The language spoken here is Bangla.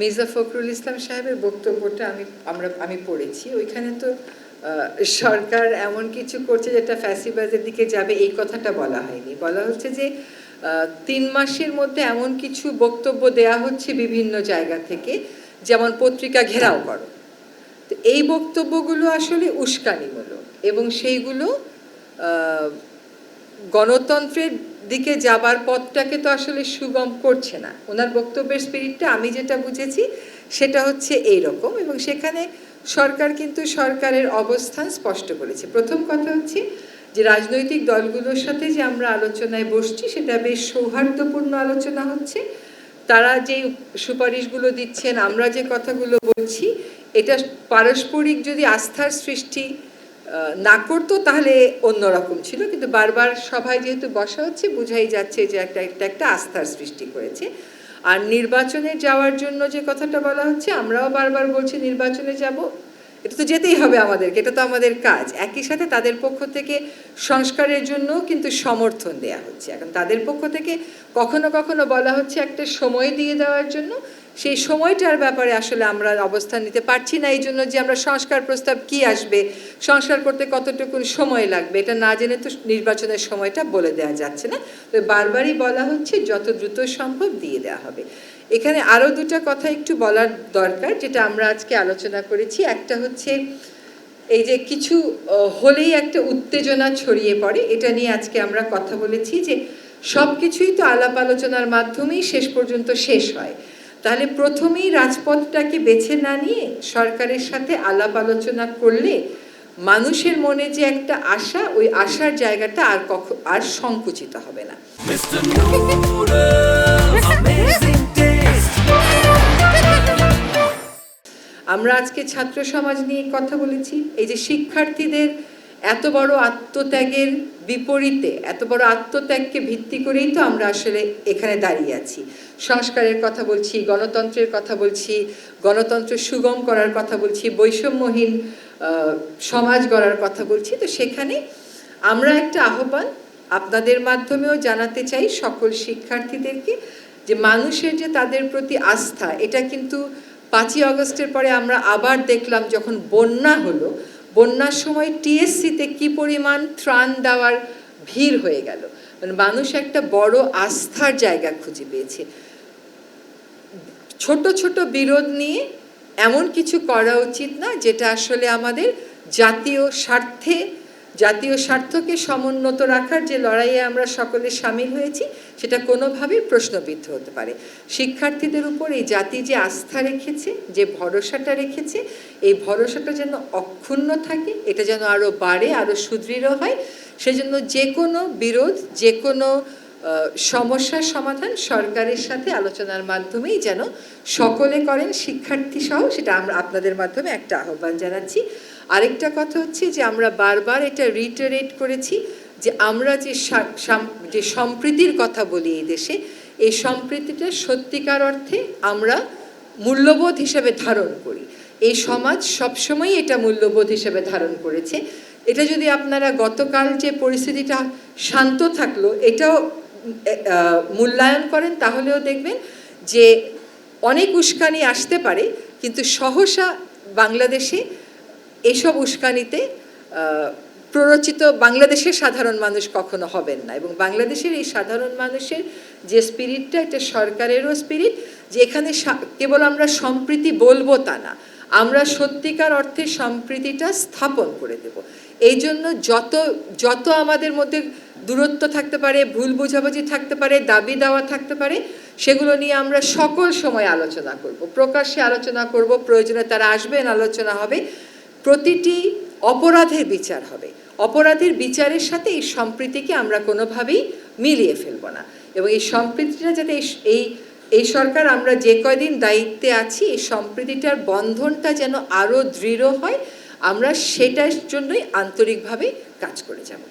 মির্জা ফখরুল ইসলাম সাহেবের বক্তব্যটা আমি পড়েছি। ওইখানে তো সরকার এমন কিছু করছে যেটা ফ্যাসিবাদের দিকে যাবে এই কথাটা বলা হয়নি। বলা হচ্ছে যে 3 মাসের মধ্যে এমন কিছু বক্তব্য দেয়া হচ্ছে বিভিন্ন জায়গা থেকে, যেমন পত্রিকা ঘেরাও করো। তো এই বক্তব্যগুলো আসলে উস্কানিমূলক এবং সেইগুলো গণতন্ত্রের দিকে যাবার পথটাকে তো আসলে সুগম করছে না। ওনার বক্তব্যের স্পিরিটটা আমি যেটা বুঝেছি সেটা হচ্ছে এইরকম, এবং সেখানে সরকার কিন্তু সরকারের অবস্থান স্পষ্ট করেছে। প্রথম কথা হচ্ছে যে রাজনৈতিক দলগুলোর সাথে যে আমরা আলোচনায় বসছি সেটা বেশ সৌহার্দ্যপূর্ণ আলোচনা হচ্ছে। তারা যে সুপারিশগুলো দিচ্ছেন, আমরা যে কথাগুলো বলছি, এটা পারস্পরিক যদি আস্থার সৃষ্টি না করতো তাহলে অন্যরকম ছিল, কিন্তু বারবার সভায় যেহেতু বসা হচ্ছে বোঝাই যাচ্ছে যে একটা আস্থার সৃষ্টি করেছে। আর নির্বাচনে যাওয়ার জন্য যে কথাটা বলা হচ্ছে, আমরাও বারবার বলছি নির্বাচনে যাব, এটা তো যেতেই হবে আমাদেরকে, এটা তো আমাদের কাজ। একই সাথে তাদের পক্ষ থেকে সংস্কারের জন্য কিন্তু সমর্থন দেয়া হচ্ছে। এখন তাদের পক্ষ থেকে কখনো কখনো বলা হচ্ছে একটা সময় দিয়ে দেওয়ার জন্য, সেই সময়টার ব্যাপারে আসলে আমরা অবস্থান নিতে পারছি না। এই জন্য যে আমরা সংস্কার প্রস্তাব কি আসবে, সংস্কার করতে কতটুকু সময় লাগবে, এটা না জেনে তো নির্বাচনের সময়টা বলে দেওয়া যাচ্ছে না। তো বারবারই বলা হচ্ছে যত দ্রুত সম্ভব দিয়ে দেওয়া হবে। এখানে আরও দুটো কথা একটু বলার দরকার, যেটা আমরা আজকে আলোচনা করেছি। একটা হচ্ছে এই যে কিছু হলেই একটা উত্তেজনা ছড়িয়ে পড়ে, এটা নিয়ে আজকে আমরা কথা বলেছি যে সব কিছুই তো আলাপ আলোচনার মাধ্যমেই শেষ পর্যন্ত শেষ হয়। তাহলে প্রথমেই রাজপথটাকে বেছে না নিয়ে সরকারের সাথে আলাপ আলোচনা করলে মানুষের মনে যে একটা আশা, ওই আশার জায়গাটা আর সংকুচিত হবে না। আমরা আজকে ছাত্র সমাজ নিয়ে কথা বলেছি। এই যে শিক্ষার্থীদের এত বড় আত্মত্যাগের বিপরীতে, এত বড় আত্মত্যাগকে ভিত্তি করেই তো আমরা আসলে এখানে দাঁড়িয়ে আছি। সংস্কারের কথা বলছি, গণতন্ত্রের কথা বলছি, গণতন্ত্র সুগম করার কথা বলছি, বৈষম্যহীন সমাজ গড়ার কথা বলছি। তো সেখানে আমরা একটা আহ্বান আপনাদের মাধ্যমেও জানাতে চাই সকল শিক্ষার্থীদেরকে, যে মানুষের যে তাদের প্রতি আস্থা, এটা কিন্তু 5ই আগস্টের পরে আমরা আবার দেখলাম যখন বন্যা হলো, বন্যার সময় টিএসসিতে কি পরিমাণ ত্রাণ দেওয়ার ভিড় হয়ে গেল। মানে মানুষ একটা বড় আস্থার জায়গা খুঁজে পেয়েছে। ছোট ছোট বিরোধ নিয়ে এমন কিছু করা উচিত না যেটা আসলে আমাদের জাতীয় স্বার্থকে সমুন্নত রাখার যে লড়াইয়ে আমরা সকলে সামিল হয়েছি সেটা কোনোভাবেই প্রশ্নবিদ্ধ হতে পারে। শিক্ষার্থীদের উপর এই জাতি যে আস্থা রেখেছে, যে ভরসাটা রেখেছে, এই ভরসাটা যেন অক্ষুণ্ণ থাকে, এটা যেন আরও বাড়ে, আরও সুদৃঢ় হয়। সেজন্য যে কোনো বিরোধ, যে কোনো সমস্যার সমাধান সরকারের সাথে আলোচনার মাধ্যমেই যেন সকলে করেন, শিক্ষার্থী সহ, সেটা আমরা আপনাদের মাধ্যমে একটা আহ্বান জানাচ্ছি। আরেকটা কথা হচ্ছে যে আমরা বারবার এটা রিটারেট করেছি যে আমরা যে সম্প্রীতির কথা বলি এই দেশে, এই সম্প্রীতিটা সত্যিকার অর্থে আমরা মূল্যবোধ হিসেবে ধারণ করি। এই সমাজ সবসময়ই এটা মূল্যবোধ হিসেবে ধারণ করেছে। এটা যদি আপনারা গতকাল যে পরিস্থিতিটা শান্ত থাকলো এটাও মূল্যায়ন করেন, তাহলেও দেখবেন যে অনেক উস্কানি আসতে পারে, কিন্তু সহসা বাংলাদেশে এসব উস্কানিতে প্ররোচিত বাংলাদেশের সাধারণ মানুষ কখনো হবেন না। এবং বাংলাদেশের এই সাধারণ মানুষের যে স্পিরিটটা, এটা সরকারেরও স্পিরিট, যে এখানে কেবল আমরা সম্প্রীতি বলবো তা না, আমরা সত্যিকার অর্থে সম্প্রীতিটা স্থাপন করে দেব। এই জন্য যত আমাদের মধ্যে দূরত্ব থাকতে পারে, ভুল বোঝাবুঝি থাকতে পারে, দাবি দেওয়া থাকতে পারে, সেগুলো নিয়ে আমরা সকল সময় আলোচনা করব, প্রকাশ্যে আলোচনা করব, প্রয়োজনে তারা আসবেন, আলোচনা হবে। প্রতিটি অপরাধের বিচার হবে, অপরাধের বিচারের সাথে এই সম্প্রীতিকে আমরা কোনোভাবেই মিলিয়ে ফেলব না। এবং এই সম্প্রীতিটা যাতে এই সরকার আমরা যে কয়দিন দায়িত্বে আছি, এই সম্প্রীতিটার বন্ধনটা যেন আরও দৃঢ় হয়, আমরা সেটার জন্যই আন্তরিকভাবে কাজ করে যাব।